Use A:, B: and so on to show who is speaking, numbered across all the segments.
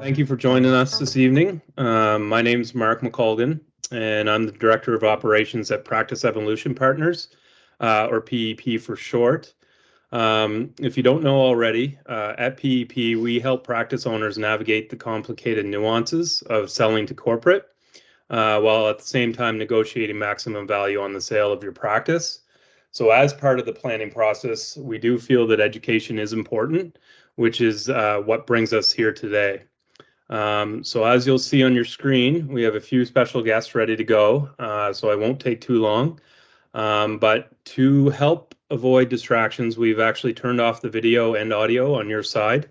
A: Thank you for joining us this evening. My name is Mark McColgan, and I'm the Director of Operations at Practice Evolution Partners, or PEP for short. If you don't know already, at PEP, we help practice owners navigate the complicated nuances of selling to corporate, while at the same time negotiating maximum value on the sale of your practice. So as part of the planning process, we do feel that education is important, which is what brings us here today. So as you'll see on your screen, we have a few special guests ready to go, so I won't take too long. But to help avoid distractions, we've actually turned off the video and audio on your side.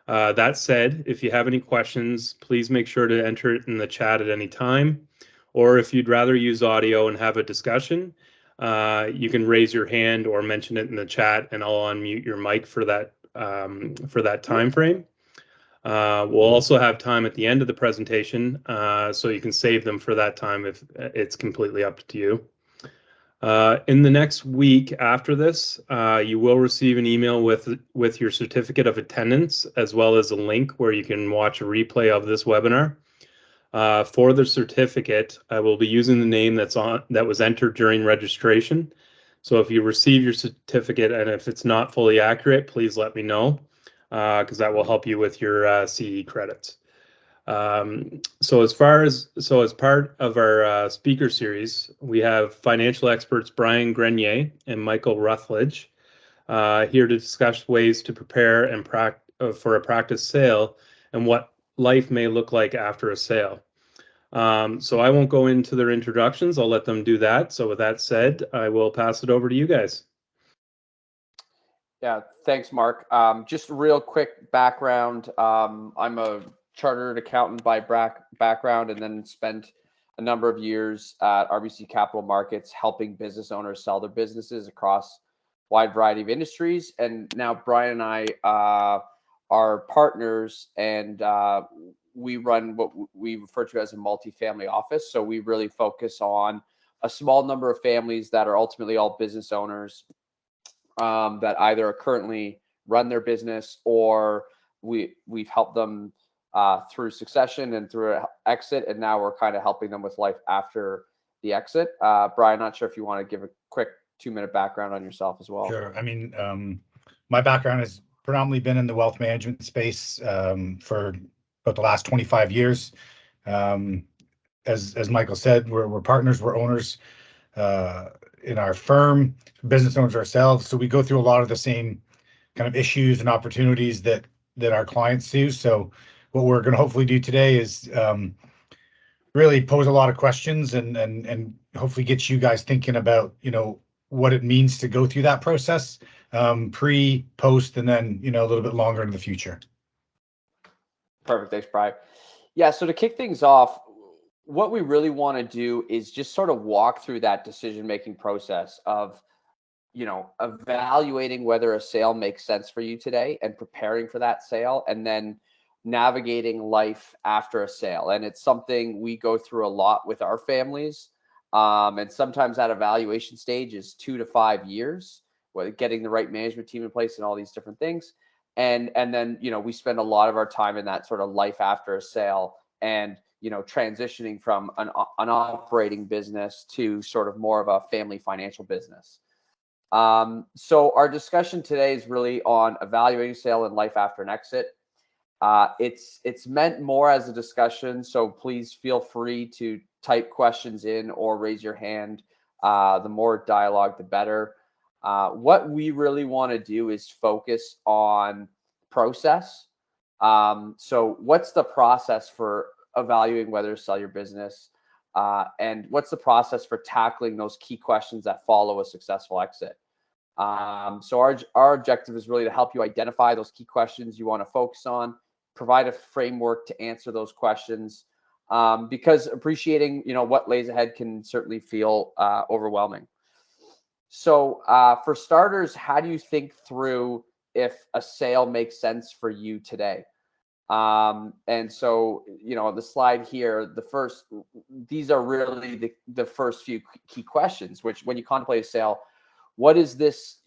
A: That said, if you have any questions, please make sure to enter it in the chat at any time. Or if you'd rather use audio and have a discussion, you can raise your hand or mention it in the chat, and I'll unmute your mic for that time frame. We'll also have time at the end of the presentation, so you can save them for that time if it's completely up to you. In the next week after this, you will receive an email with your certificate of attendance, as well as a link where you can watch a replay of this webinar. For the certificate, I will be using the name that was entered during registration. So if you receive your certificate and if it's not fully accurate, please let me know, because that will help you with your CE credits. So as part of our speaker series, we have financial experts Brian Grenier and Michael Ruthledge here to discuss ways to prepare and for a practice sale and what life may look like after a sale. So I won't go into their introductions. I'll let them do that. So with that said, I will pass it over to you guys.
B: Yeah, thanks, Mark. Just real quick background. I'm a chartered accountant by background, and then spent a number of years at RBC Capital Markets helping business owners sell their businesses across a wide variety of industries. And now Brian and I are partners, and we run what we refer to as a multifamily office. So we really focus on a small number of families that are ultimately all business owners that either currently run their business, or we've helped them through succession and through exit, and now we're kind of helping them with life after the exit. Brian, not sure if you want to give a quick 2-minute background on yourself as well.
C: Sure. I mean, my background has predominantly been in the wealth management space for about the last 25 years. As Michael said, we're partners, we're owners in our firm, business owners ourselves. So we go through a lot of the same kind of issues and opportunities that our clients do. So what we're going to hopefully do today is really pose a lot of questions and hopefully get you guys thinking about, what it means to go through that process, pre, post, and then, a little bit longer in the future.
B: Perfect. Thanks, Brian. Yeah. So to kick things off, what we really want to do is just sort of walk through that decision-making process of, evaluating whether a sale makes sense for you today and preparing for that sale, and then navigating life after a sale. And it's something we go through a lot with our families. And sometimes that evaluation stage is 2 to 5 years, with getting the right management team in place and all these different things. And then, we spend a lot of our time in that sort of life after a sale, and transitioning from an operating business to sort of more of a family financial business. So our discussion today is really on evaluating sale and life after an exit. It's meant more as a discussion, so please feel free to type questions in or raise your hand. The more dialogue, the better. What we really want to do is focus on process. So what's the process for evaluating whether to sell your business, and what's the process for tackling those key questions that follow a successful exit? So our objective is really to help you identify those key questions you want to focus on, provide a framework to answer those questions, because appreciating what lays ahead can certainly feel overwhelming. So for starters, how do you think through if a sale makes sense for you today? And so, the slide here, these are really the first few key questions, which when you contemplate a sale, what does this,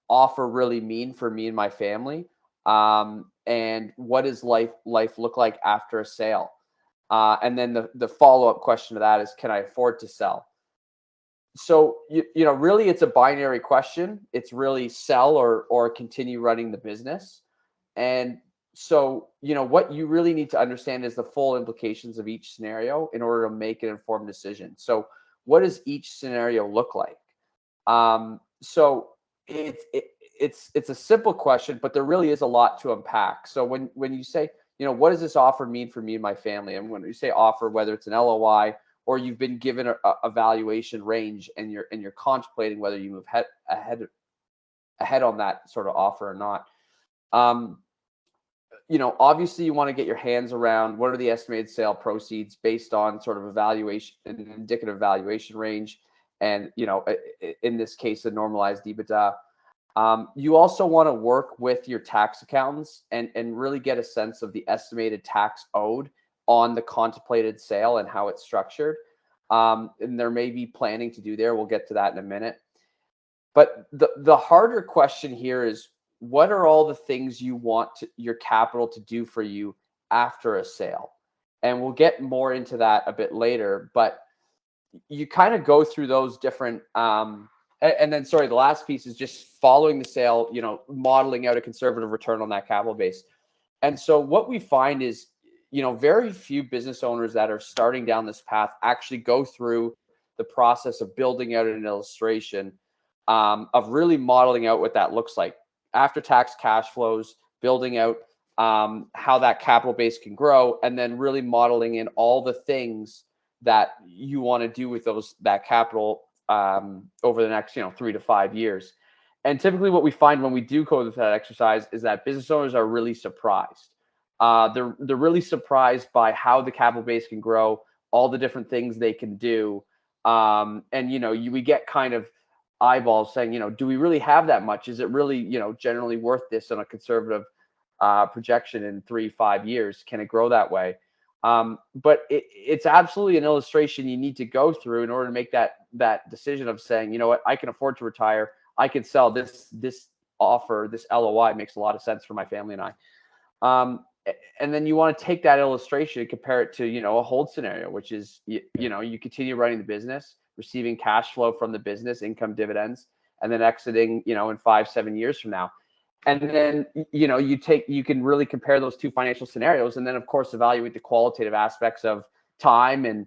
B: offer really mean for me and my family? and what does life look like after a sale? And then the follow-up question to that is, can I afford to sell? So really it's a binary question. It's really sell or continue running the business. And so, what you really need to understand is the full implications of each scenario in order to make an informed decision. So what does each scenario look like? So it's a simple question, but there really is a lot to unpack. So when you say, what does this offer mean for me and my family? And when you say offer, whether it's an LOI or you've been given a valuation range and you're contemplating whether you move ahead on that sort of offer or not. Obviously you want to get your hands around what are the estimated sale proceeds based on sort of an indicative valuation range. And, in this case, a normalized EBITDA. You also want to work with your tax accountants and really get a sense of the estimated tax owed on the contemplated sale and how it's structured. And there may be planning to do there. We'll get to that in a minute. But the harder question here is, what are all the things you want your capital to do for you after a sale? And we'll get more into that a bit later, but you kind of go through those different and then the last piece is just following the sale, modeling out a conservative return on that capital base. And so what we find is, very few business owners that are starting down this path actually go through the process of building out an illustration, of really modeling out what that looks like. After tax cash flows, building out how that capital base can grow, and then really modeling in all the things that you want to do with that capital over the next 3 to 5 years. And typically what we find when we do go through that exercise is that business owners are really surprised. They're really surprised by how the capital base can grow, all the different things they can do. And we get kind of eyeballs saying, do we really have that much? Is it really, generally worth this on a conservative projection in 3-5 years? Can it grow that way? But it's absolutely an illustration you need to go through in order to make that decision of saying, you know what, I can afford to retire. I can sell this offer, this LOI makes a lot of sense for my family and I. And then you want to take that illustration and compare it to, a hold scenario, which is, you continue running the business, receiving cash flow from the business, income, dividends, and then exiting, in 5-7 years from now. And then, you can really compare those two financial scenarios, and then of course, evaluate the qualitative aspects of time and,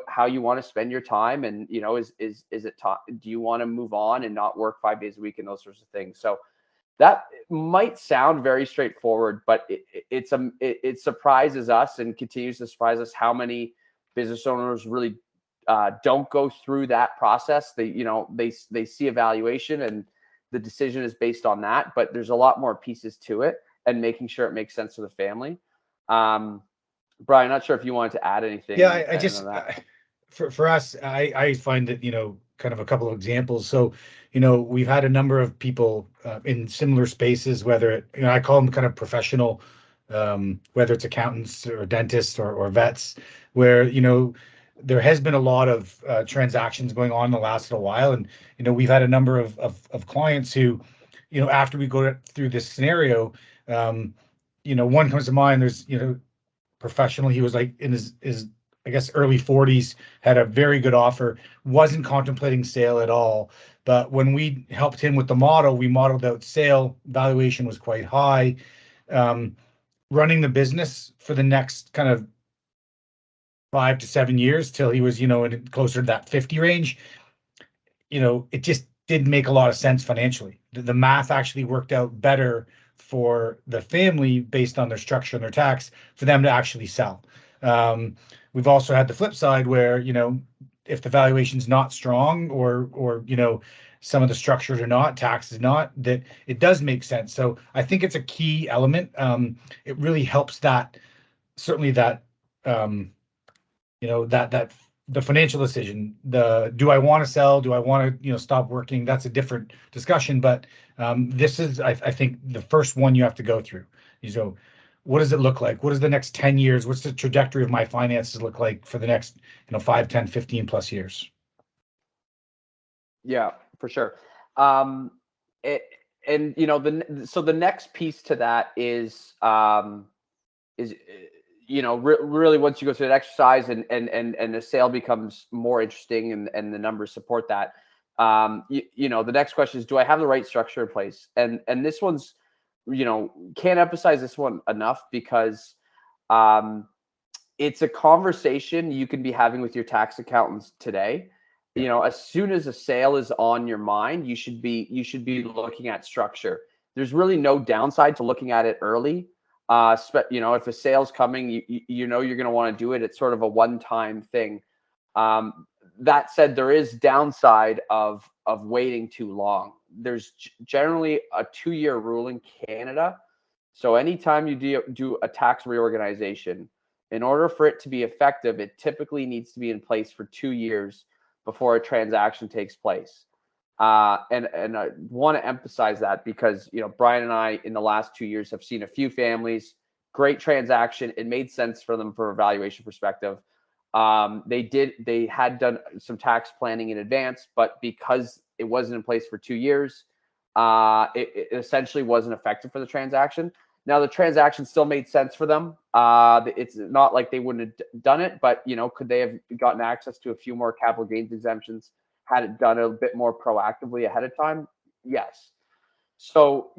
B: how you want to spend your time. And, is it do you want to move on and not work 5 days a week and those sorts of things? So that might sound very straightforward, but it surprises us and continues to surprise us how many business owners really don't go through that process. They see evaluation and the decision is based on that, but there's a lot more pieces to it and making sure it makes sense for the family. Brian, not sure if you wanted to add anything.
C: Yeah, I just for us, I find that, kind of a couple of examples. So, we've had a number of people in similar spaces, whether it, I call them kind of professional, whether it's accountants or dentists or vets, where, there has been a lot of transactions going on in the last little while. And, we've had a number of clients who, after we go through this scenario, one comes to mind. There's, professional. He was like in his I guess early 40s, had a very good offer, wasn't contemplating sale at all. But when we helped him with the model, we modeled out sale, valuation was quite high. Running the business for the next kind of 5 to 7 years till he was, in closer to that 50 range, it just didn't make a lot of sense financially. The math actually worked out better for the family based on their structure and their tax for them to actually sell. We've also had the flip side where, if the valuation's not strong or some of the structures are not, tax is not, that it does make sense. So I think it's a key element. It really helps that, certainly that, that the financial decision, do I want to sell? Do I want to, stop working? That's a different discussion. But this is, I think, the first one you have to go through. So what does it look like? What does the next 10 years, what's the trajectory of my finances look like for the next, 5, 10, 15 plus years?
B: Yeah, for sure. And and so the next piece to that is really once you go through that exercise and the sale becomes more interesting and the numbers support that, the next question is, do I have the right structure in place? And this one's, can't emphasize this one enough, because it's a conversation you can be having with your tax accountants today. As soon as a sale is on your mind, you should be looking at structure. There's really no downside to looking at it early. If a sale's coming, you're going to want to do it. It's sort of a one-time thing. That said, there is downside of waiting too long. There's generally a 2-year rule in Canada. So anytime you do a tax reorganization, in order for it to be effective, it typically needs to be in place for 2 years before a transaction takes place. And I want to emphasize that because, Brian and I in the last 2 years have seen a few families, great transaction. It made sense for them from a valuation perspective. They had done some tax planning in advance, but because it wasn't in place for 2 years, it essentially wasn't effective for the transaction. Now the transaction still made sense for them. It's not like they wouldn't have done it, but could they have gotten access to a few more capital gains exemptions had it done a bit more proactively ahead of time? Yes. So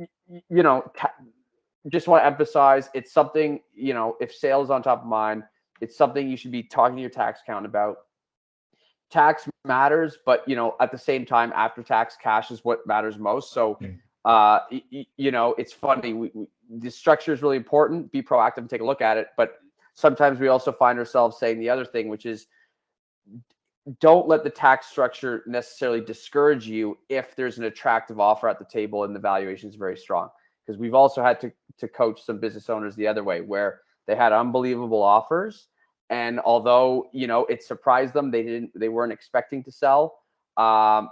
B: just want to emphasize, it's something, if sales on top of mind, it's something you should be talking to your tax accountant about. Tax matters, but at the same time, after tax cash is what matters most. So it's funny, the structure is really important. Be proactive and take a look at it, but sometimes we also find ourselves saying the other thing, which is, don't let the tax structure necessarily discourage you if there's an attractive offer at the table and the valuation is very strong. Because we've also had to coach some business owners the other way, where they had unbelievable offers, and although it surprised them, they weren't expecting to sell.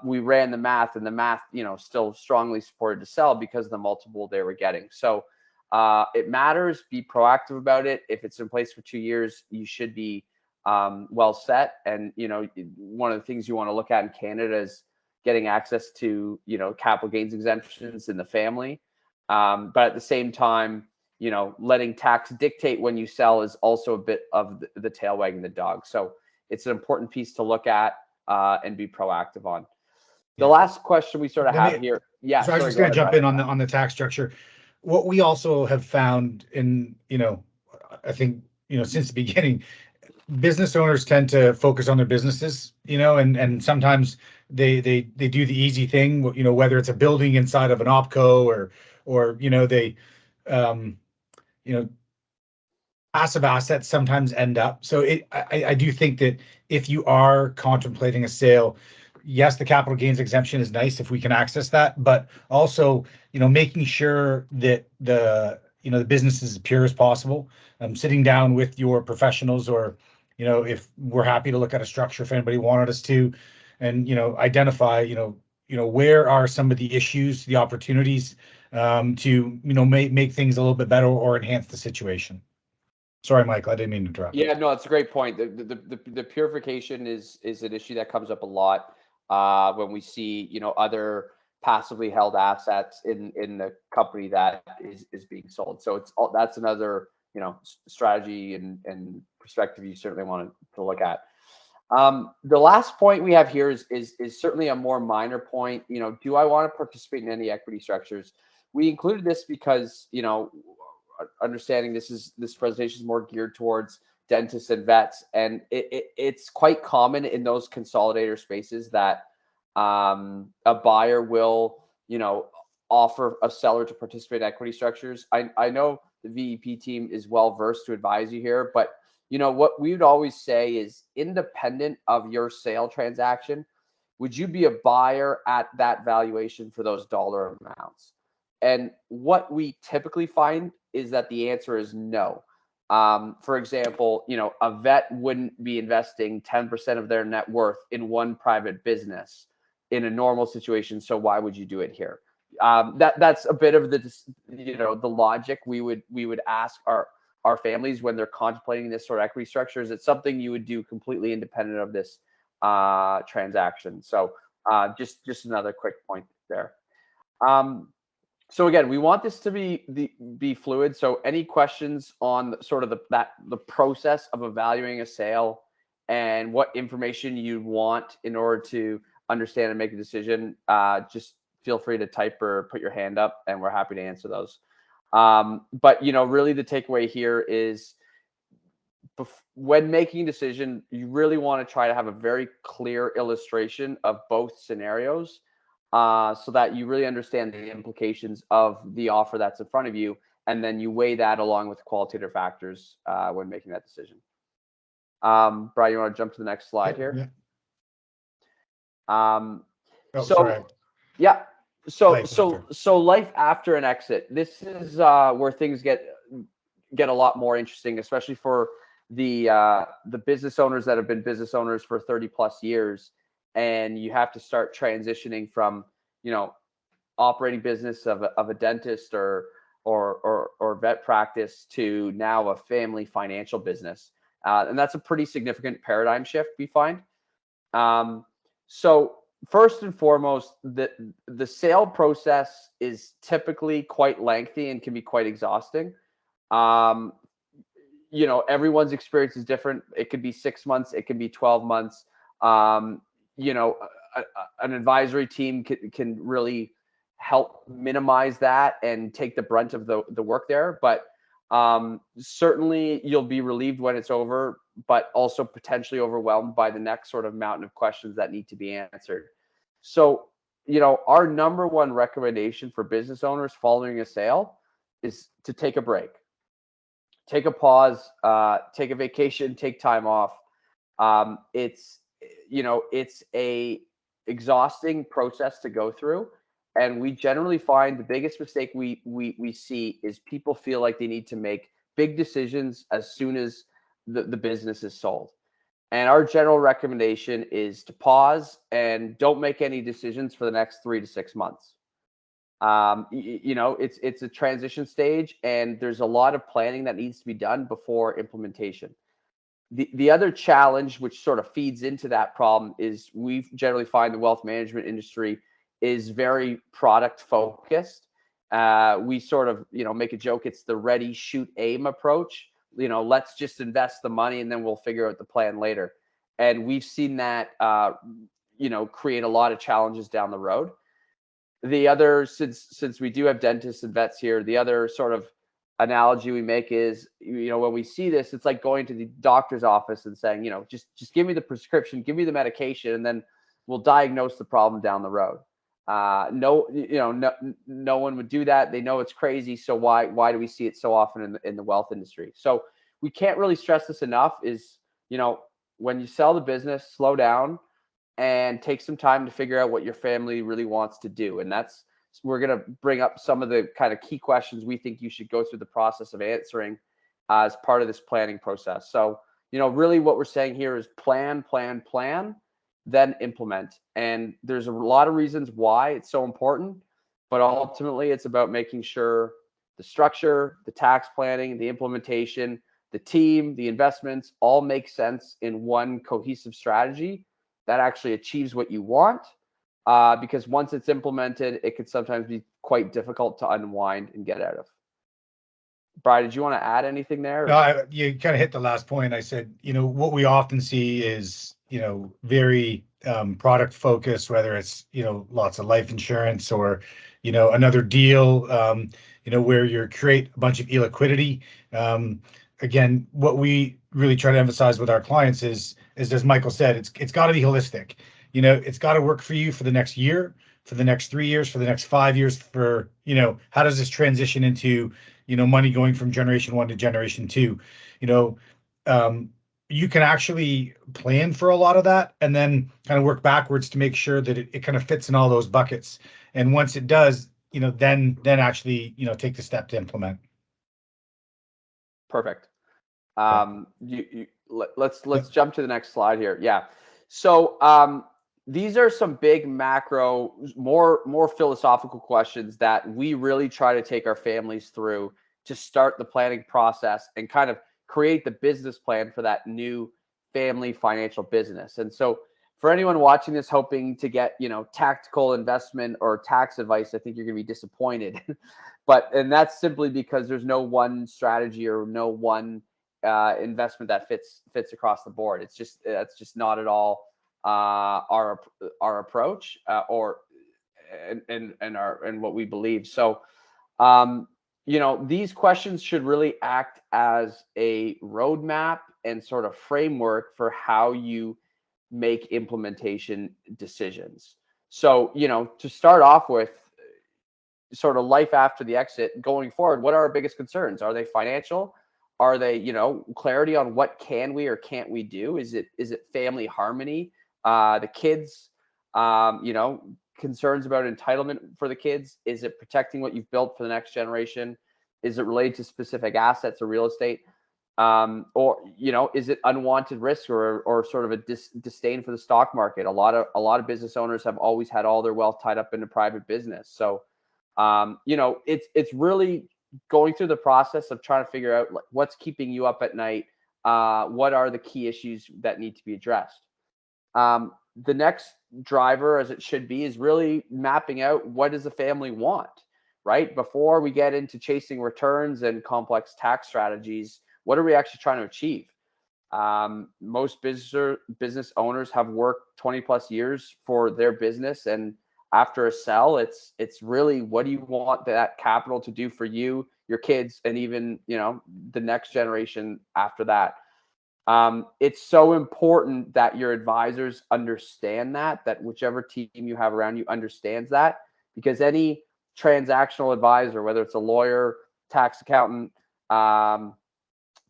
B: We ran the math, and the math still strongly supported to sell because of the multiple they were getting. So it matters. Be proactive about it. If it's in place for 2 years, you should be well set. And one of the things you want to look at in Canada is getting access to capital gains exemptions in the family, but at the same time, letting tax dictate when you sell is also a bit of the tail wagging the dog. So it's an important piece to look at and be proactive on. The last question we sort of have here. Yeah.
C: So I was just going to jump in on the tax structure. What we also have found in, I think, since the beginning, business owners tend to focus on their businesses, and sometimes they do the easy thing, whether it's a building inside of an opco or they, passive assets sometimes end up. So I do think that if you are contemplating a sale, yes, the capital gains exemption is nice if we can access that, but also, making sure that the business is as pure as possible. Sitting down with your professionals, or, if we're happy to look at a structure if anybody wanted us to, and, identify, where are some of the issues, the opportunities, to, make things a little bit better or enhance the situation. Sorry, Michael, I didn't mean to interrupt.
B: Yeah, no, it's a great point. The purification is an issue that comes up a lot when we see other passively held assets in the company that is being sold. So that's another strategy and perspective you certainly want to look at. The last point we have here is certainly a more minor point. Do I want to participate in any equity structures? We included this because understanding this presentation is more geared towards dentists and vets, and it's quite common in those consolidator spaces that a buyer will offer a seller to participate in equity structures. I know the VEP team is well versed to advise you here, but what we would always say is, independent of your sale transaction, would you be a buyer at that valuation for those dollar amounts? And what we typically find is that the answer is no. For example, a vet wouldn't be investing 10% of their net worth in one private business in a normal situation. So why would you do it here? That's a bit of the logic we would ask our families when they're contemplating this sort of equity structure. Is it something you would do completely independent of this transaction? So just another quick point there. So again, we want this to be fluid. So any questions on sort of the process of evaluating a sale and what information you want in order to understand and make a decision, just feel free to type or put your hand up, and we're happy to answer those. But really the takeaway here is when making a decision, you really want to try to have a very clear illustration of both scenarios, so that you really understand the implications of the offer that's in front of you, and then you weigh that along with qualitative factors when making that decision. Brian, you want to jump to the next slide here?
C: Yeah.
B: So
C: Sorry.
B: yeah,
C: Life after.
B: so life after an exit. This is where things get a lot more interesting, especially for the business owners that have been business owners for 30 plus years, and you have to start transitioning from operating business of a dentist or vet practice to now a family financial business, and that's a pretty significant paradigm shift we find. So first and foremost, the sale process is typically quite lengthy and can be quite exhausting. Um, everyone's experience is different. It could be 6 months, it could be 12 months. Um, an advisory team can really help minimize that and take the brunt of the work there. But certainly you'll be relieved when it's over, but also potentially overwhelmed by the next sort of mountain of questions that need to be answered. So, our number one recommendation for business owners following a sale is to take a break, take a pause, take a vacation, take time off. It's a exhausting process to go through, and we generally find the biggest mistake we see is people feel like they need to make big decisions as soon as the business is sold. And our general recommendation is to pause and don't make any decisions for the next 3 to 6 months. It's a transition stage, and there's a lot of planning that needs to be done before implementation. The other challenge, which sort of feeds into that problem, is we generally find the wealth management industry is very product focused. We sort of make a joke, it's the ready, shoot, aim approach. Let's just invest the money and then we'll figure out the plan later. And we've seen that create a lot of challenges down the road. The other, since we do have dentists and vets here, the other sort of analogy we make is, when we see this, it's like going to the doctor's office and saying, just give me the prescription, give me the medication, and then we'll diagnose the problem down the road. No one would do that. They know it's crazy. So why do we see it so often in the wealth industry? So we can't really stress this enough is, when you sell the business, slow down and take some time to figure out what your family really wants to do. And we're going to bring up some of the kind of key questions we think you should go through the process of answering as part of this planning process. So, really what we're saying here is plan, then implement. And there's a lot of reasons why it's so important, but ultimately it's about making sure the structure, the tax planning, the implementation, the team, the investments all make sense in one cohesive strategy that actually achieves what you want. Because once it's implemented, it could sometimes be quite difficult to unwind and get out of. Brian, did you want to add anything there?
C: No, you kind of hit the last point. I said, what we often see is, very product focused, whether it's, lots of life insurance or, another deal, where you create a bunch of illiquidity. Again, what we really try to emphasize with our clients is as Michael said, it's got to be holistic. It's got to work for you for the next year, for the next 3 years, for the next 5 years, for, how does this transition into, money going from generation one to generation two. You can actually plan for a lot of that and then kind of work backwards to make sure that it kind of fits in all those buckets. And once it does, then actually, take the step to implement.
B: Perfect. Let's jump to the next slide here. Yeah. So these are some big macro, more philosophical questions that we really try to take our families through to start the planning process and kind of create the business plan for that new family financial business. And so for anyone watching this hoping to get, tactical investment or tax advice, I think you're going to be disappointed. And that's simply because there's no one strategy or no one investment that fits across the board. That's just not at all our approach and what we believe. So, these questions should really act as a roadmap and sort of framework for how you make implementation decisions. So, to start off with, sort of life after the exit going forward, what are our biggest concerns? Are they financial? Are they, clarity on what can we or can't we do? Is it family harmony? The kids, concerns about entitlement for the kids? Is it protecting what you've built for the next generation? Is it related to specific assets or real estate? Or is it unwanted risk or sort of a disdain for the stock market? A lot of business owners have always had all their wealth tied up into private business. So it's really going through the process of trying to figure out like what's keeping you up at night. What are the key issues that need to be addressed? The next driver, as it should be, is really mapping out what does the family want, right? Before we get into chasing returns and complex tax strategies, what are we actually trying to achieve? Most business owners have worked 20 plus years for their business, and after a sell, it's really what do you want that capital to do for you, your kids, and even the next generation after that. It's so important that your advisors understand that whichever team you have around you understands that, because any transactional advisor, whether it's a lawyer, tax accountant,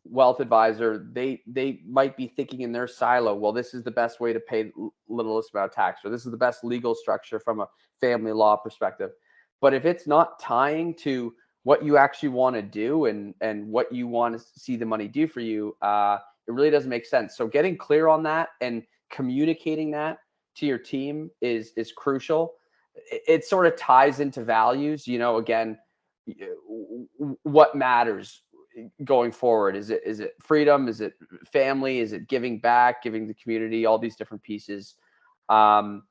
B: wealth advisor, they might be thinking in their silo, well, this is the best way to pay littlest amount of tax, or this is the best legal structure from a family law perspective. But if it's not tying to what you actually want to do and what you want to see the money do for you, it really doesn't make sense. So getting clear on that and communicating that to your team is crucial. It sort of ties into values, again, what matters going forward. Is it freedom? Is it family? Is it giving back, giving the community, all these different pieces? And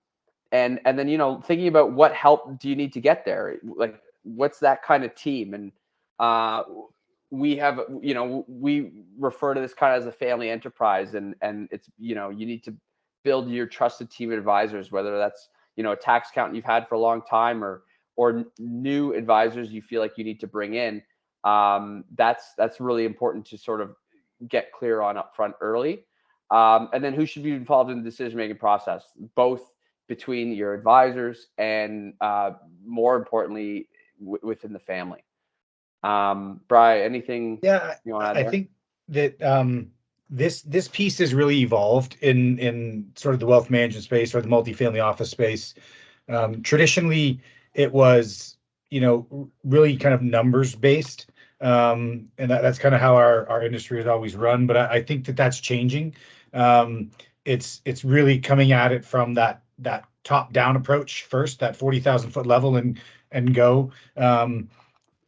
B: then, thinking about what help do you need to get there? Like, what's that kind of team? And we have, we refer to this kind of as a family enterprise, and it's, you need to build your trusted team of advisors, whether that's, a tax accountant you've had for a long time or new advisors you feel like you need to bring in. That's really important to sort of get clear on upfront early. And then who should be involved in the decision-making process, both between your advisors and more importantly, within the family. Bri, anything you want to add there?
C: I think that this piece has really evolved in sort of the wealth management space or the multifamily office space. Traditionally, it was really kind of numbers based, and that's kind of how our industry has always run. But I think that that's changing. It's really coming at it from that top down approach first, that 40,000 foot level, and go.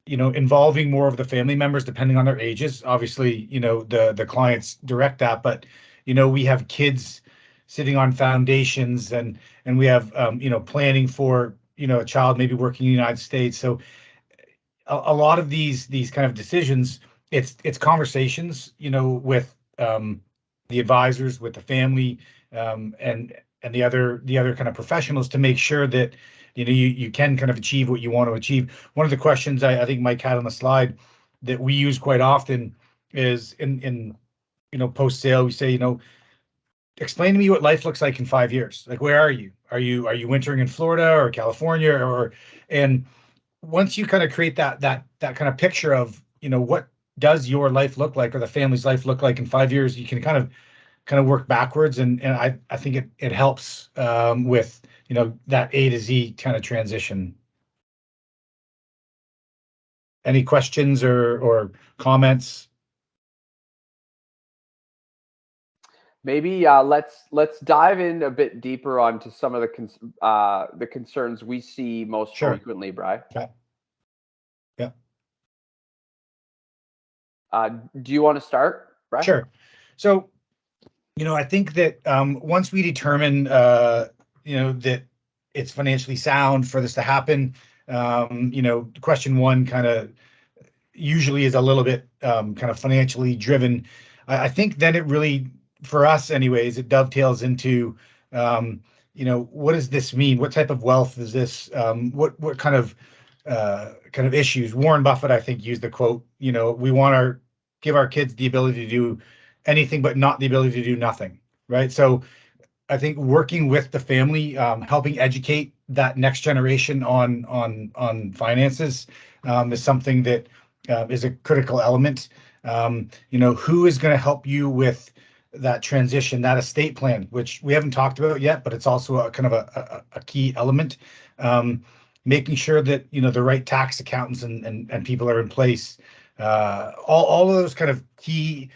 C: Involving more of the family members depending on their ages. Obviously, the clients direct that, but we have kids sitting on foundations, and we have planning for a child maybe working in the United States. So a lot of these kind of decisions, it's conversations with the advisors, with the family, and the other kind of professionals to make sure that you can kind of achieve what you want to achieve. One of the questions I think Mike had on the slide that we use quite often is in post sale, we say, explain to me what life looks like in 5 years. Like, where are you? Are you wintering in Florida or California, and once you kind of create that kind of picture of what does your life look like or the family's life look like in 5 years, you can kind of work backwards, and I think it helps with that A to Z kind of transition. Any questions or comments?
B: Maybe let's dive in a bit deeper onto some of the concerns we see most frequently, Bri.
C: Okay. Yeah.
B: Do you want to start, Bri?
C: Sure. So I think that once we determine, that it's financially sound for this to happen, question one kind of usually is a little bit kind of financially driven. I think then it really, for us anyways, it dovetails into, what does this mean? What type of wealth is this? What kind of issues? Warren Buffett, I think, used the quote, we want give our kids the ability to do anything, but not the ability to do nothing. Right. So I think working with the family, helping educate that next generation on finances, is something that is a critical element. Who is going to help you with that transition, that estate plan, which we haven't talked about yet, but it's also a kind of a key element. Making sure that the right tax accountants and people are in place. All of those kind of key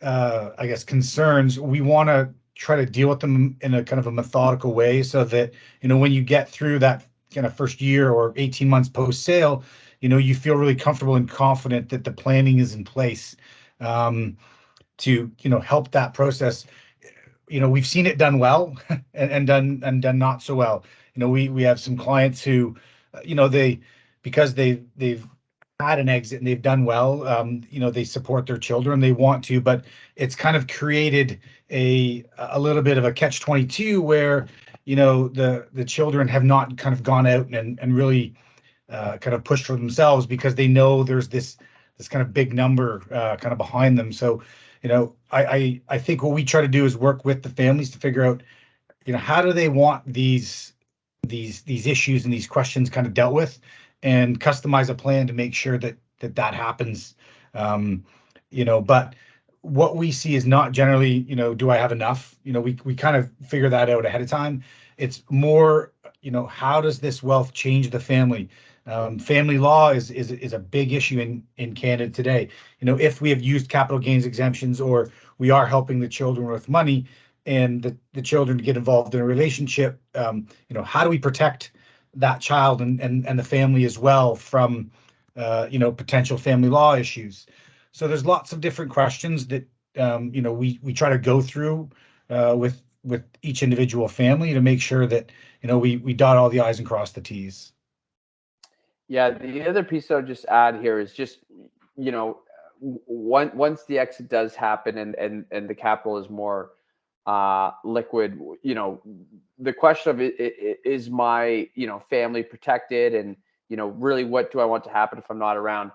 C: I guess concerns, we want to try to deal with them in a kind of a methodical way so that, when you get through that kind of first year or 18 months post sale, you feel really comfortable and confident that the planning is in place um, to, help that process. We've seen it done well and done not so well. We have some clients who, they, because they've had an exit and they've done well, they support their children, they want to, but it's kind of created a little bit of a catch 22 where, the children have not kind of gone out and really kind of pushed for themselves because they know there's this kind of big number kind of behind them. So, I think what we try to do is work with the families to figure out, how do they want these issues and these questions kind of dealt with, and customize a plan to make sure that happens. Um, but what we see is not generally, do I have enough? We kind of figure that out ahead of time. It's more, how does this wealth change the family? Family law is a big issue in Canada today. If we have used capital gains exemptions, or we are helping the children with money, and the children get involved in a relationship, how do we protect that child and the family as well from potential family law issues? So there's lots of different questions that we try to go through with each individual family to make sure that we dot all the I's and cross the T's.
B: Yeah, the other piece I'll just add here is just, once the exit does happen and the capital is more liquid, the question of is my, family protected, and, really what do I want to happen if I'm not around?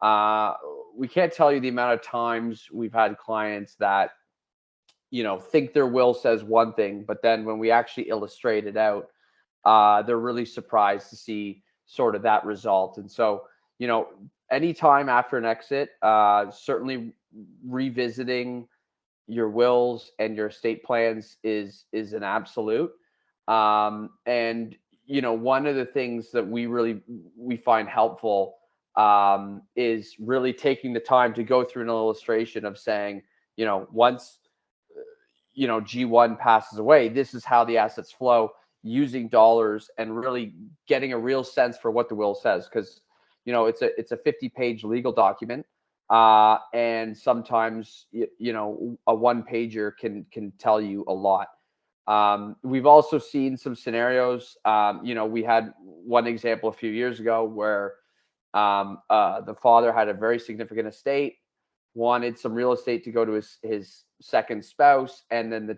B: Uh, we can't tell you the amount of times we've had clients that, think their will says one thing, but then when we actually illustrate it out, they're really surprised to see sort of that result. And so, you know, anytime after an exit, certainly revisiting your wills and your estate plans is an absolute. And one of the things that we find helpful is really taking the time to go through an illustration of saying, once G1 passes away, this is how the assets flow, using dollars and really getting a real sense for what the will says, because it's a 50-page legal document, and sometimes a one pager can tell you a lot. We've also seen some scenarios. We had one example a few years ago where the father had a very significant estate, wanted some real estate to go to his second spouse, and then the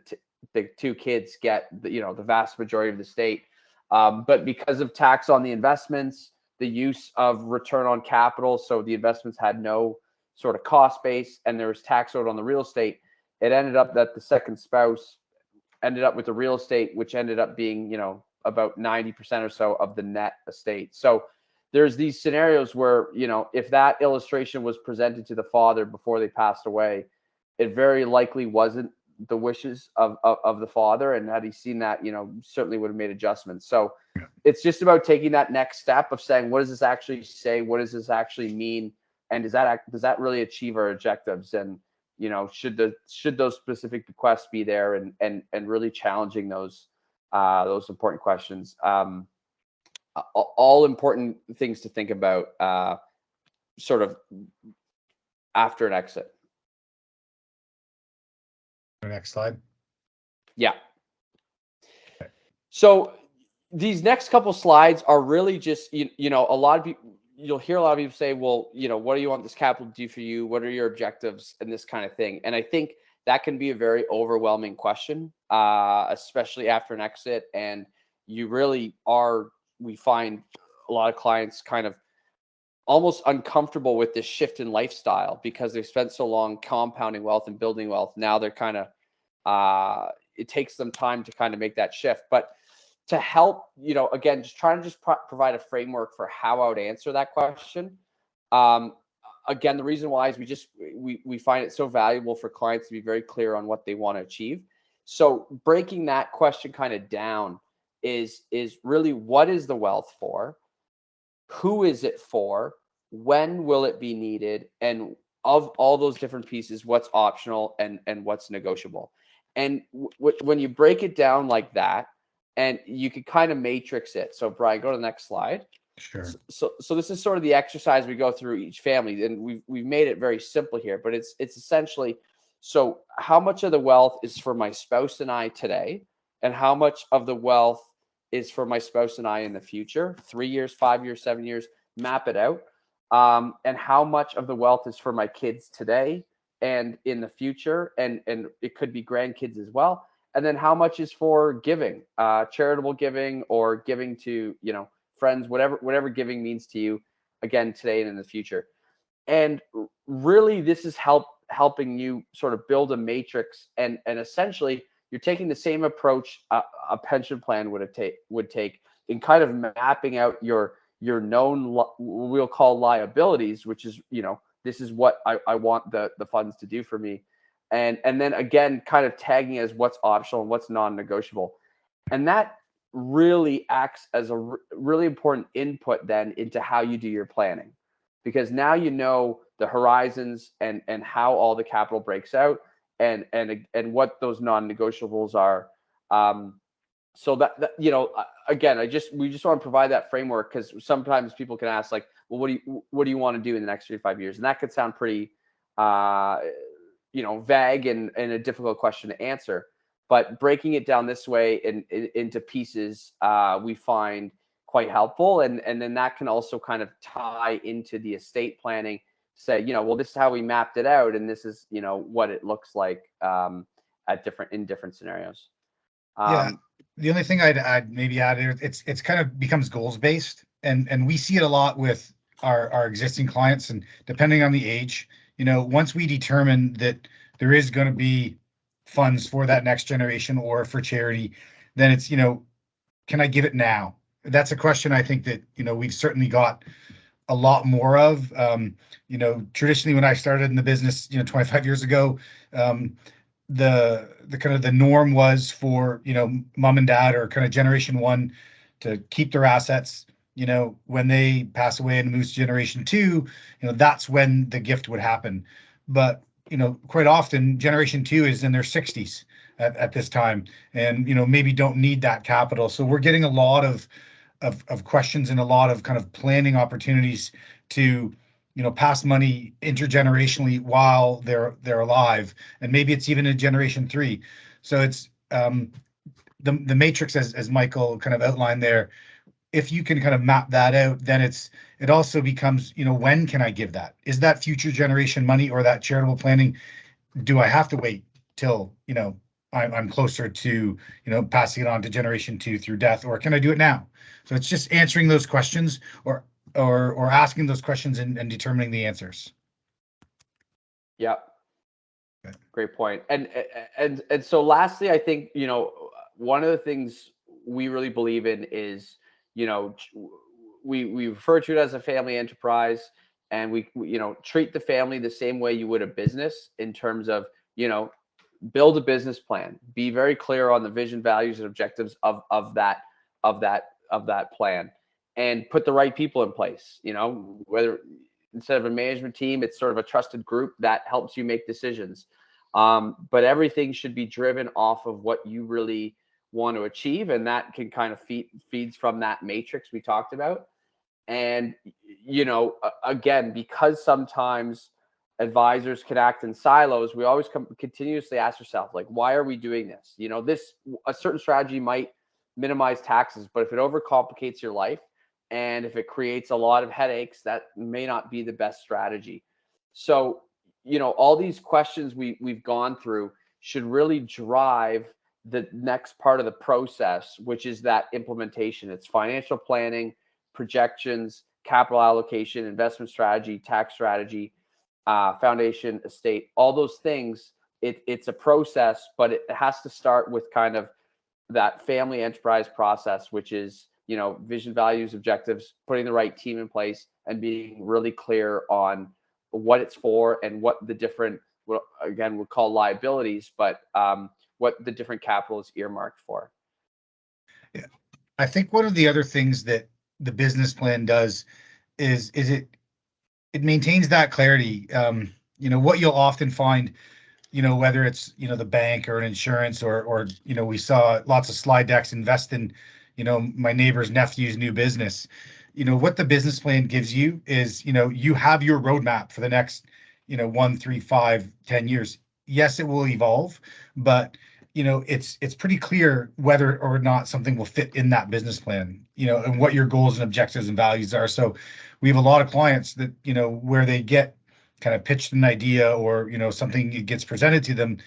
B: two kids get the vast majority of the estate. But because of tax on the investments, the use of return on capital, so the investments had no sort of cost base, and there was tax owed on the real estate. It ended up that the second spouse ended up with the real estate, which ended up being about 90% or so of the net estate. So there's these scenarios where if that illustration was presented to the father before they passed away, it very likely wasn't the wishes of the father, and had he seen that, certainly would have made adjustments. So it's just about taking that next step of saying, what does this actually say? What does this actually mean? And does that really achieve our objectives? And should those specific bequests be there, and really challenging those important questions. All important things to think about, sort of after an exit.
C: The next slide.
B: Yeah. So these next couple slides are really just, a lot of people, you'll hear a lot of people say, well, what do you want this capital to do for you? What are your objectives and this kind of thing? And I think that can be a very overwhelming question, especially after an exit. And you really are, we find a lot of clients kind of almost uncomfortable with this shift in lifestyle because they've spent so long compounding wealth and building wealth. Now they're kind of, it takes them time to kind of make that shift. But to help, again, just trying to provide a framework for how I would answer that question. Um, Again, the reason why is we find it so valuable for clients to be very clear on what they want to achieve. So breaking that question kind of down is really, what is the wealth for? Who is it for? When will it be needed? And of all those different pieces, what's optional and what's negotiable? And when you break it down like that, and you could kind of matrix it. So Brian, go to the next slide.
C: Sure.
B: So this is sort of the exercise we go through each family, and we've made it very simple here, but it's essentially, so how much of the wealth is for my spouse and I today, and how much of the wealth is for my spouse and I in the future, 3 years, 5 years, 7 years, map it out. And how much of the wealth is for my kids today and in the future, and it could be grandkids as well. And then how much is for giving, charitable giving, or giving to, friends, whatever giving means to you, again, today and in the future. And really, this is helping you sort of build a matrix, and essentially you're taking the same approach a pension plan would take in kind of mapping out your known we'll call liabilities, which is, this is what I want the funds to do for me, and then again kind of tagging as what's optional and what's non-negotiable. And that really acts as a really important input then into how you do your planning, because now you know the horizons and how all the capital breaks out, and what those non-negotiables are. So again, we just want to provide that framework, because sometimes people can ask, like, well, what do you want to do in the next 3 to 5 years? And that could sound pretty vague and a difficult question to answer. But breaking it down this way into pieces, we find quite helpful. And then that can also kind of tie into the estate planning, say, well, this is how we mapped it out, and this is, what it looks like in different scenarios.
C: Yeah. The only thing I'd maybe add here, it's kind of becomes goals based, and we see it a lot with our existing clients, and depending on the age, once we determine that there is going to be funds for that next generation or for charity, then it's, can I give it now? That's a question I think that, we've certainly got a lot more of. Traditionally when I started in the business, 25 years ago, the kind of the norm was for, mom and dad or kind of generation one to keep their assets. When they pass away and moves to generation two, that's when the gift would happen. But quite often generation two is in their 60s at this time, and maybe don't need that capital. So we're getting a lot of questions and a lot of kind of planning opportunities to pass money intergenerationally while they're alive, and maybe it's even in generation three. So it's the matrix, as Michael kind of outlined there. If you can kind of map that out, then it also becomes, when can I give that? Is that future generation money or that charitable planning? Do I have to wait till I'm closer to passing it on to generation two through death, or can I do it now? So it's just answering those questions, or asking those questions and determining the answers.
B: Yeah.
C: Okay.
B: Great point. And so lastly, I think, one of the things we really believe in is, we refer to it as a family enterprise, and we treat the family the same way you would a business, in terms of, build a business plan, be very clear on the vision, values, and objectives of that plan, and put the right people in place. Whether instead of a management team, it's sort of a trusted group that helps you make decisions. But everything should be driven off of what you really want to achieve, and that can kind of feeds from that matrix we talked about. And again, because sometimes advisors can act in silos, we always continuously ask ourselves, like, why are we doing this? A certain strategy might minimize taxes, but if it overcomplicates your life and if it creates a lot of headaches, that may not be the best strategy. So, all these questions we've gone through should really drive the next part of the process, which is that implementation. It's financial planning, projections, capital allocation, investment strategy, tax strategy, foundation, estate, all those things. It's a process, but it has to start with kind of that family enterprise process, which is, vision, values, objectives, putting the right team in place, and being really clear on what it's for and what the different, what again we'll call liabilities, but what the different capital is earmarked for.
C: Yeah. I think one of the other things that the business plan does is it maintains that clarity. What you'll often find, whether it's, the bank or an insurance or, we saw lots of slide decks invest in, my neighbor's nephew's new business. What the business plan gives you is, you have your roadmap for the next, 1, 3, 5, 10 years. Yes, it will evolve, but it's pretty clear whether or not something will fit in that business plan, and what your goals and objectives and values are. So we have a lot of clients that, where they get kind of pitched an idea or, something gets presented to them,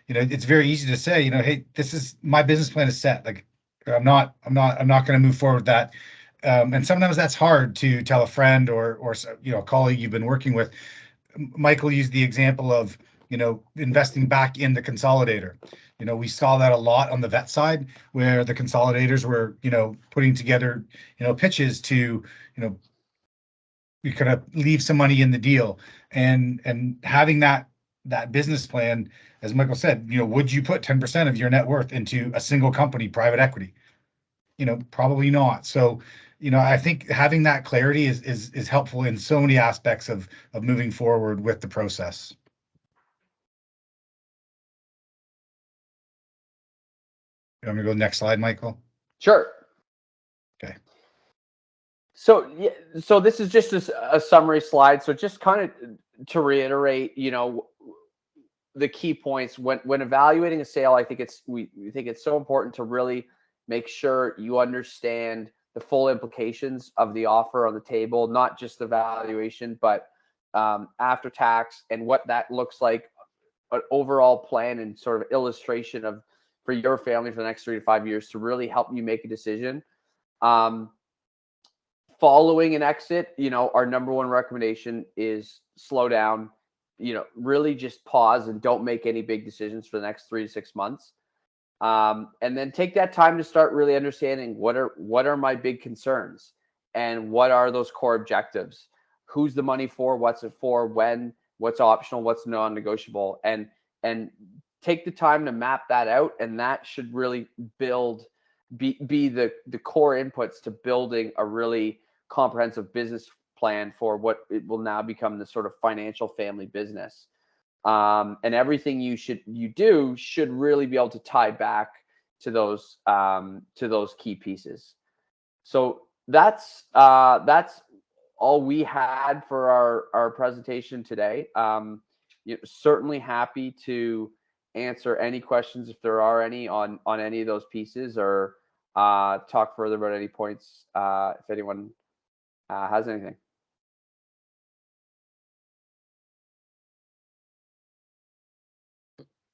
C: it's very easy to say, hey, this is my business plan is set. Like, I'm not going to move forward with that. And sometimes that's hard to tell a friend or a colleague you've been working with. Michael used the example of, investing back in the consolidator. We saw that a lot on the vet side, where the consolidators were, putting together, pitches to, you kind of leave some money in the deal, and having that business plan, as Michael said, would you put 10% of your net worth into a single company, private equity? Probably not. So, I think having that clarity is helpful in so many aspects of moving forward with the process. You want me to go next slide, Michael?
B: Sure.
C: Okay.
B: So yeah, so this is just a summary slide. So just kind of to reiterate, the key points when evaluating a sale. I think we think it's so important to really make sure you understand the full implications of the offer on the table, not just the valuation, but after tax and what that looks like, an overall plan and sort of illustration of for your family for the next 3 to 5 years to really help you make a decision. Following an exit, our number one recommendation is slow down, really just pause and don't make any big decisions for the next 3 to 6 months. And then take that time to start really understanding what are my big concerns and what are those core objectives? Who's the money for? What's it for? When? What's optional? What's non-negotiable? And take the time to map that out, and that should really be the core inputs to building a really comprehensive business plan for what it will now become the sort of financial family business. And everything you do should really be able to tie back to those key pieces. So that's all we had for our presentation today. Certainly happy to answer any questions if there are any on any of those pieces, or talk further about any points if anyone has anything.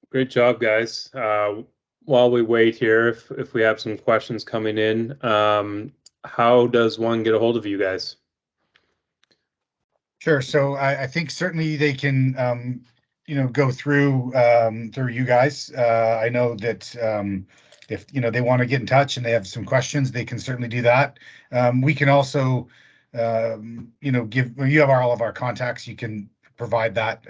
A: Great job, guys. While we wait here, if we have some questions coming in, how does one get a hold of you guys?
C: Sure. So I think certainly they can, go through you guys. I know that if they want to get in touch and they have some questions, they can certainly do that. We can also, you have all of our contacts. You can provide that.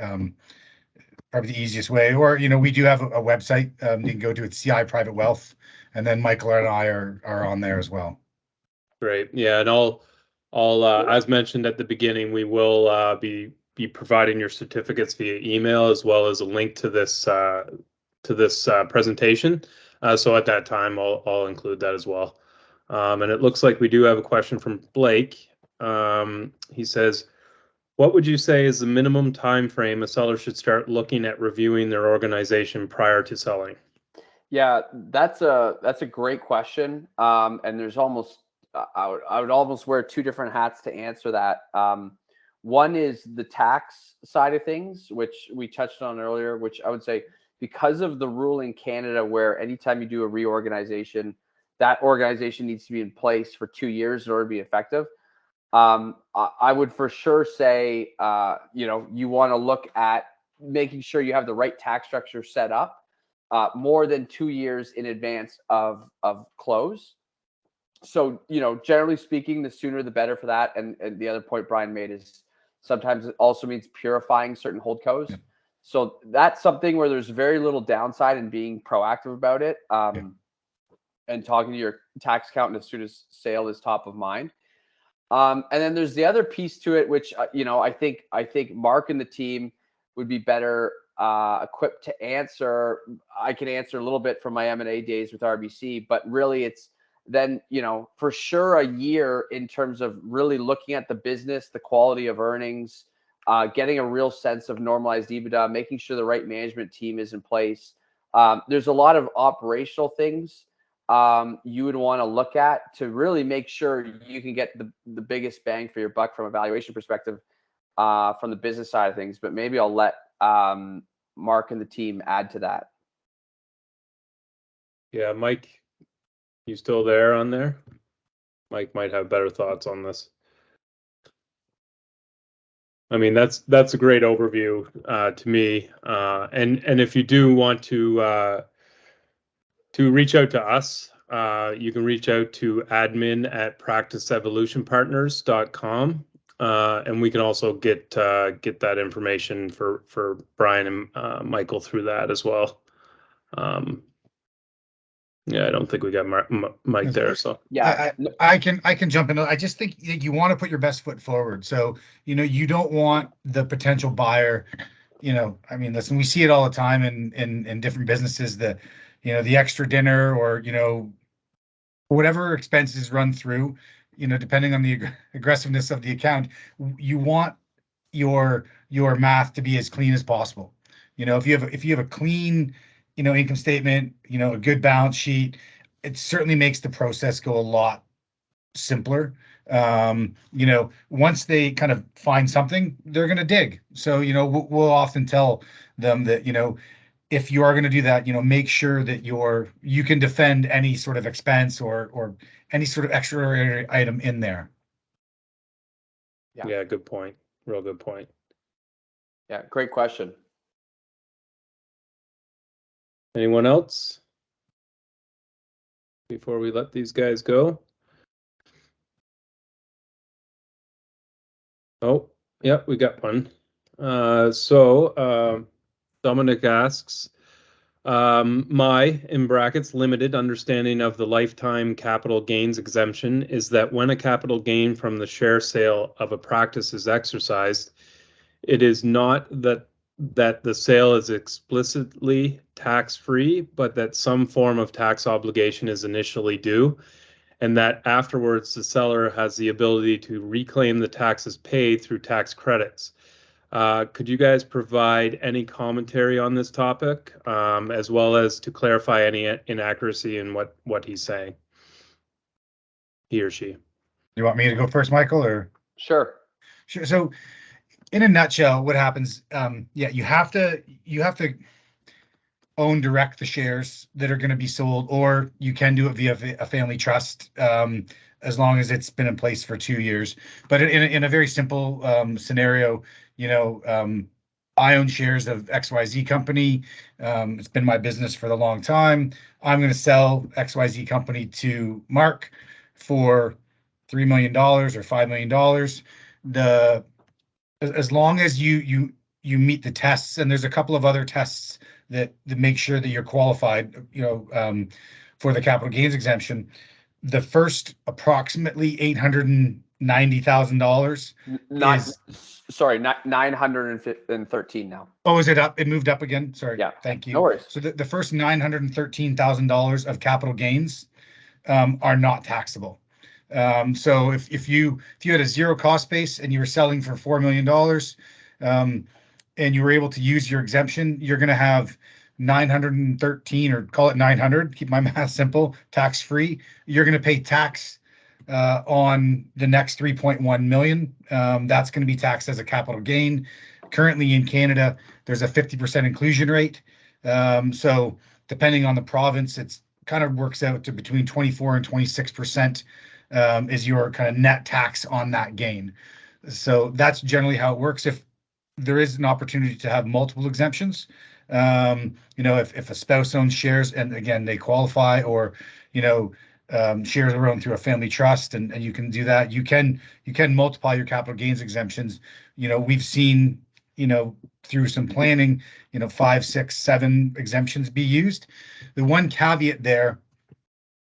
C: Probably the easiest way, or we do have a website you can go to. It's CI Private Wealth, and then Michael and I are on there as well.
A: Great. Yeah, and I'll as mentioned at the beginning, we will be providing your certificates via email, as well as a link to this presentation. So at that time, I'll include that as well. And it looks like we do have a question from Blake. He says, What would you say is the minimum time frame a seller should start looking at reviewing their organization prior to selling?
B: Yeah, that's a great question. And there's almost I would almost wear two different hats to answer that. One is the tax side of things, which we touched on earlier, which I would say because of the rule in Canada where anytime you do a reorganization, that organization needs to be in place for 2 years in order to be effective. I would for sure say, you want to look at making sure you have the right tax structure set up more than 2 years in advance of close. So, generally speaking, the sooner the better for that. And the other point Brian made is sometimes it also means purifying certain holdcos.
C: Yeah.
B: So that's something where there's very little downside in being proactive about it. And talking to your tax accountant as soon as sale is top of mind. And then there's the other piece to it, which I think Mark and the team would be better equipped to answer. I can answer a little bit from my M&A days with RBC, but really it's then for sure a year in terms of really looking at the business, the quality of earnings, getting a real sense of normalized EBITDA, making sure the right management team is in place. There's a lot of operational things you would want to look at to really make sure you can get the biggest bang for your buck from a valuation perspective from the business side of things. But maybe I'll let Mark and the team add to that.
A: Yeah, Mike, you still there on there? Mike might have better thoughts on this. I mean, that's a great overview to me. And if you do want to reach out to us, you can reach out to admin@practiceevolutionpartners.com. And we can also get that information for Brian and Michael through that as well. Yeah, I don't think we got Mike there. So
B: Yeah,
C: I can jump in. I just think you want to put your best foot forward. So, you don't want the potential buyer, I mean, listen, we see it all the time in different businesses, the extra dinner or, whatever expenses run through, depending on the aggressiveness of the account, you want your math to be as clean as possible. If you have a clean, income statement, a good balance sheet, it certainly makes the process go a lot simpler. Once they kind of find something, they're going to dig. So, we'll often tell them that, if you are going to do that, make sure that you can defend any sort of expense or any sort of extraordinary item in there.
A: yeah, good point. Real good point.
B: Yeah, great question.
A: Anyone else before we let these guys go? Oh, yeah, we got one. So Dominic asks, my, in brackets, limited understanding of the lifetime capital gains exemption is that when a capital gain from the share sale of a practice is exercised, it is not that the sale is explicitly tax-free, but that some form of tax obligation is initially due, and that afterwards the seller has the ability to reclaim the taxes paid through tax credits. Could you guys provide any commentary on this topic, as well as to clarify any inaccuracy in what he's saying? He or she.
C: You want me to go first, Michael, or?
B: Sure.
C: Sure. So, in a nutshell, what happens? You have to own direct the shares that are going to be sold, or you can do it via a family trust, as long as it's been in place for 2 years. But in a very simple scenario, I own shares of XYZ company. It's been my business for a long time. I'm going to sell XYZ company to Mark for $3 million or $5 million. As long as you meet the tests, and there's a couple of other tests that make sure that you're qualified, for the capital gains exemption. The first approximately $890,000 is.
B: Sorry, 913 now.
C: Oh, is it up? It moved up again? Sorry.
B: Yeah.
C: Thank you.
B: No worries.
C: So the first $913,000 of capital gains are not taxable. So if you had a zero cost base and you were selling for $4 million, and you were able to use your exemption, you're going to have 913, or call it 900, keep my math simple, tax free. You're going to pay tax on the next 3.1 million. That's going to be taxed as a capital gain. Currently in Canada, there's a 50% inclusion rate. So depending on the province, it's kind of works out to between 24 and 26% is your kind of net tax on that gain. So that's generally how it works. If there is an opportunity to have multiple exemptions, if a spouse owns shares and again they qualify, or shares are owned through a family trust, and you can do that. You can multiply your capital gains exemptions. We've seen through some planning 5, 6, 7 exemptions be used. The one caveat there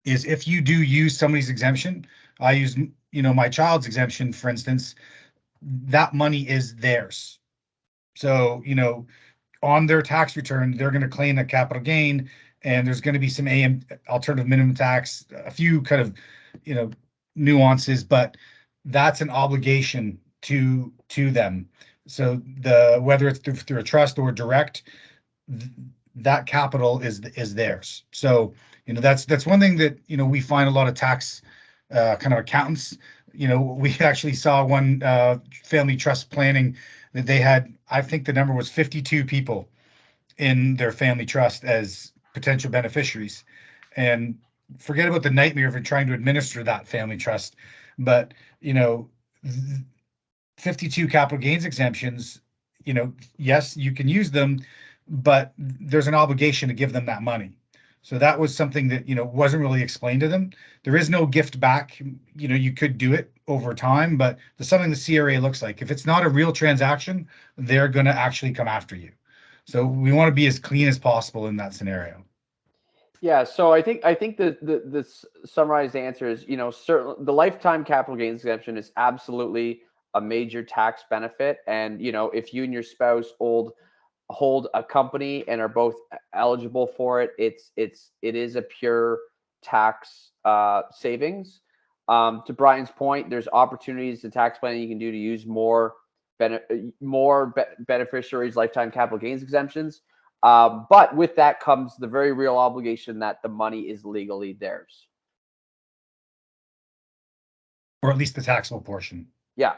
C: is if you do use somebody's exemption, I use my child's exemption, for instance, that money is theirs. So on their tax return, they're going to claim a capital gain, and there's going to be some alternative minimum tax, a few kind of nuances, but that's an obligation to them. So whether it's through a trust or direct, that capital is theirs. So that's one thing that we find a lot of tax kind of accountants. We actually saw one family trust planning that they had, I think the number was 52 people in their family trust as potential beneficiaries. And forget about the nightmare of trying to administer that family trust. But 52 capital gains exemptions, yes, you can use them, but there's an obligation to give them that money. So that was something that wasn't really explained to them. There is no gift back. You could do it over time, but there's something the CRA looks like. If it's not a real transaction, they're going to actually come after you. So we want to be as clean as possible in that scenario.
B: Yeah, so I think the summarized answer is, certainly the lifetime capital gains exemption is absolutely a major tax benefit, and if you and your spouse hold a company and are both eligible for it, it is a pure tax savings. To Brian's point, there's opportunities to tax planning you can do to use more beneficiaries' lifetime capital gains exemptions. But with that comes the very real obligation that the money is legally theirs.
C: Or at least the taxable portion.
B: Yeah.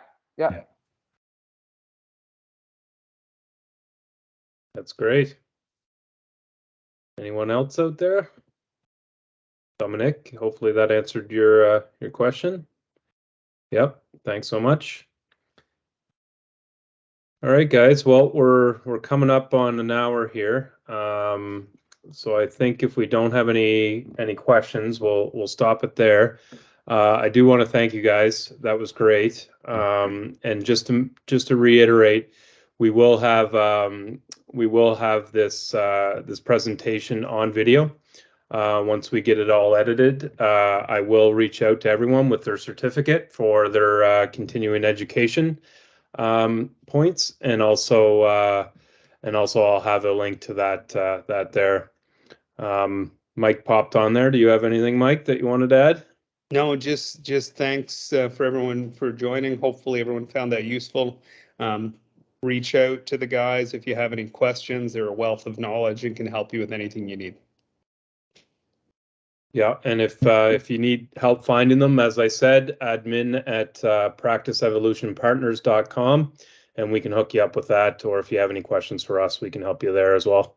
A: That's great. Anyone else out there? Dominic, hopefully that answered your question. Yep, thanks so much. All right, guys. Well, we're coming up on an hour here. So I think if we don't have any questions, we'll stop it there. I do want to thank you guys. That was great. And just to reiterate, we will have this this presentation on video. Once we get it all edited, I will reach out to everyone with their certificate for their continuing education points, and also I'll have a link to that there. Mike popped on there. Do you have anything, Mike, that you wanted to add?
D: No, just thanks for everyone for joining. Hopefully everyone found that useful. Reach out to the guys if you have any questions. They're a wealth of knowledge and can help you with anything you need.
A: Yeah, and if you need help finding them, as I said, admin at practiceevolutionpartners.com, and we can hook you up with that. Or if you have any questions for us, we can help you there as well.